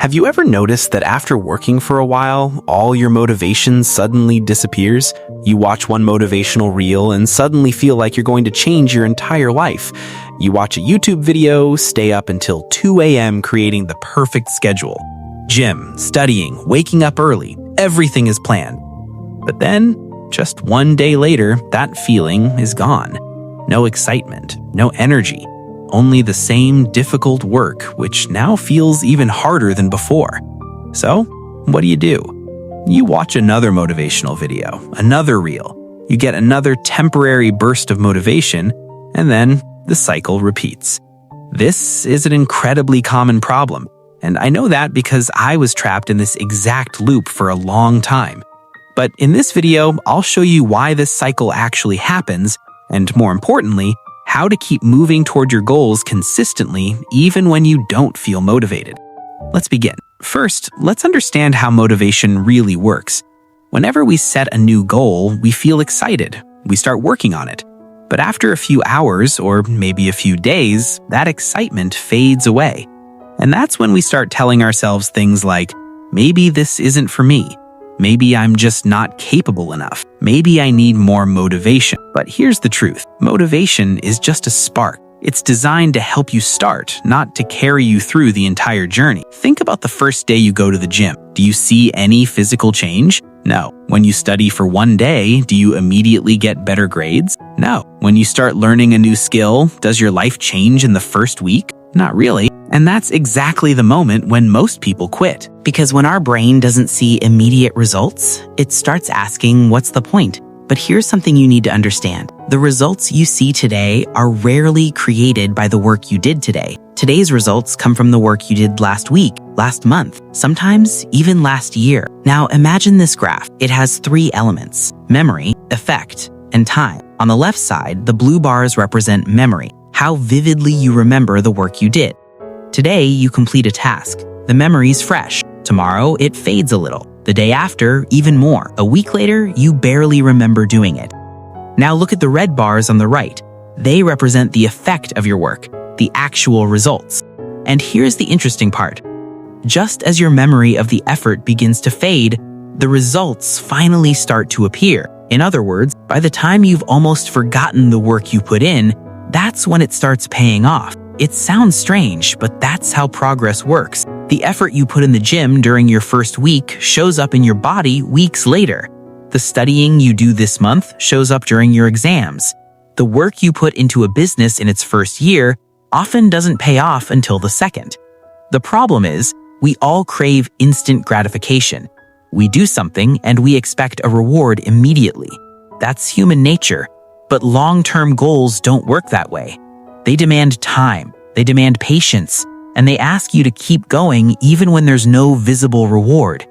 Have you ever noticed that after working for a while, all your motivation suddenly disappears? You watch one motivational reel and suddenly feel like you're going to change your entire life. You watch a YouTube video, stay up until 2 a.m. creating the perfect schedule. Gym, studying, waking up early, everything is planned. But then, just one day later, that feeling is gone. No excitement, no energy. Only the same difficult work, which now feels even harder than before. So, what do? You watch another motivational video, another reel. You get another temporary burst of motivation, and then the cycle repeats. This is an incredibly common problem, and I know that because I was trapped in this exact loop for a long time. But in this video, I'll show you why this cycle actually happens, and more importantly, how to keep moving toward your goals consistently even when you don't feel motivated. Let's begin. First, let's understand how motivation really works. Whenever we set a new goal, we feel excited. We start working on it. But after a few hours, or maybe a few days, that excitement fades away. And that's when we start telling ourselves things like, maybe this isn't for me. Maybe I'm just not capable enough. Maybe I need more motivation. But here's the truth. Motivation is just a spark. It's designed to help you start, not to carry you through the entire journey. Think about the first day you go to the gym. Do you see any physical change? No. When you study for one day, do you immediately get better grades? No. When you start learning a new skill, does your life change in the first week? Not really. And that's exactly the moment when most people quit. Because when our brain doesn't see immediate results, it starts asking, what's the point? But here's something you need to understand. The results you see today are rarely created by the work you did today. Today's results come from the work you did last week, last month, sometimes even last year. Now imagine this graph. It has 3 elements: memory, effect, and time. On the left side, the blue bars represent memory, how vividly you remember the work you did. Today, you complete a task. The memory's fresh. Tomorrow, it fades a little. The day after, even more. A week later, you barely remember doing it. Now look at the red bars on the right. They represent the effect of your work, the actual results. And here's the interesting part. Just as your memory of the effort begins to fade, the results finally start to appear. In other words, by the time you've almost forgotten the work you put in, that's when it starts paying off. It sounds strange, but that's how progress works. The effort you put in the gym during your first week shows up in your body weeks later. The studying you do this month shows up during your exams. The work you put into a business in its first year often doesn't pay off until the second. The problem is, we all crave instant gratification. We do something and we expect a reward immediately. That's human nature, but long-term goals don't work that way. They demand time, they demand patience, and they ask you to keep going even when there's no visible reward.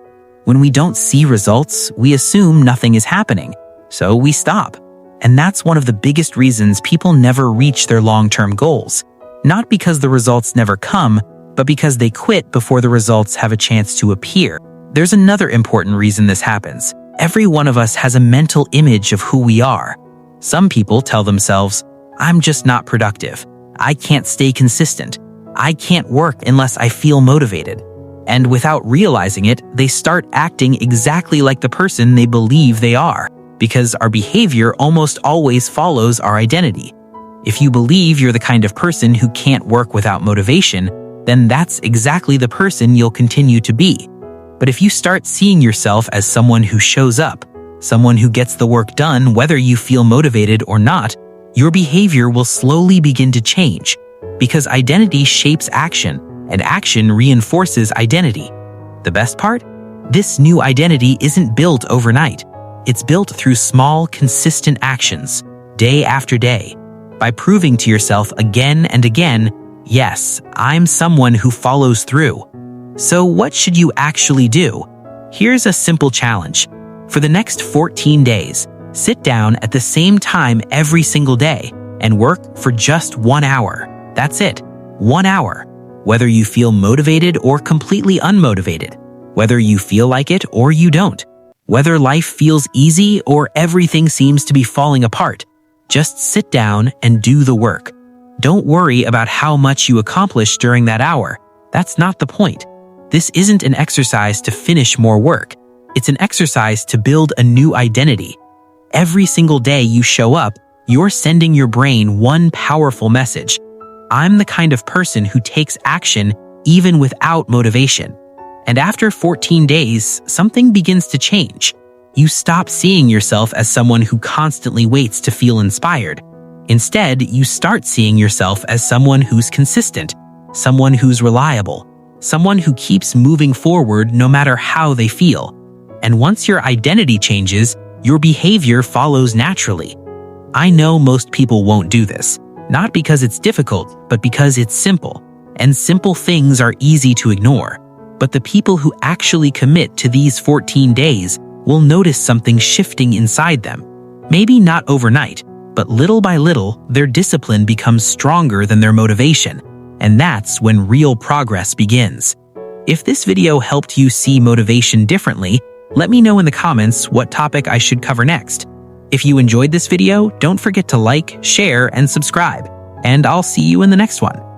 When we don't see results, we assume nothing is happening, so we stop. And that's one of the biggest reasons people never reach their long-term goals. Not because the results never come, but because they quit before the results have a chance to appear. There's another important reason this happens. Every one of us has a mental image of who we are. Some people tell themselves, I'm just not productive. I can't stay consistent. I can't work unless I feel motivated. And without realizing it, they start acting exactly like the person they believe they are, because our behavior almost always follows our identity. If you believe you're the kind of person who can't work without motivation, then that's exactly the person you'll continue to be. But if you start seeing yourself as someone who shows up, someone who gets the work done whether you feel motivated or not, your behavior will slowly begin to change, because identity shapes action, and action reinforces identity. The best part? This new identity isn't built overnight. It's built through small, consistent actions, day after day, by proving to yourself again and again, yes, I'm someone who follows through. So what should you actually do? Here's a simple challenge. For the next 14 days, sit down at the same time every single day and work for just 1 hour. That's it, 1 hour. Whether you feel motivated or completely unmotivated, whether you feel like it or you don't, whether life feels easy or everything seems to be falling apart, just sit down and do the work. Don't worry about how much you accomplish during that hour. That's not the point. This isn't an exercise to finish more work. It's an exercise to build a new identity. Every single day you show up, you're sending your brain one powerful message. I'm the kind of person who takes action even without motivation. And after 14 days, something begins to change. You stop seeing yourself as someone who constantly waits to feel inspired. Instead, you start seeing yourself as someone who's consistent, someone who's reliable, someone who keeps moving forward no matter how they feel. And once your identity changes, your behavior follows naturally. I know most people won't do this, not because it's difficult, but because it's simple. And simple things are easy to ignore. But the people who actually commit to these 14 days will notice something shifting inside them. Maybe not overnight, but little by little, their discipline becomes stronger than their motivation. And that's when real progress begins. If this video helped you see motivation differently, let me know in the comments what topic I should cover next. If you enjoyed this video, don't forget to like, share, and subscribe. And I'll see you in the next one.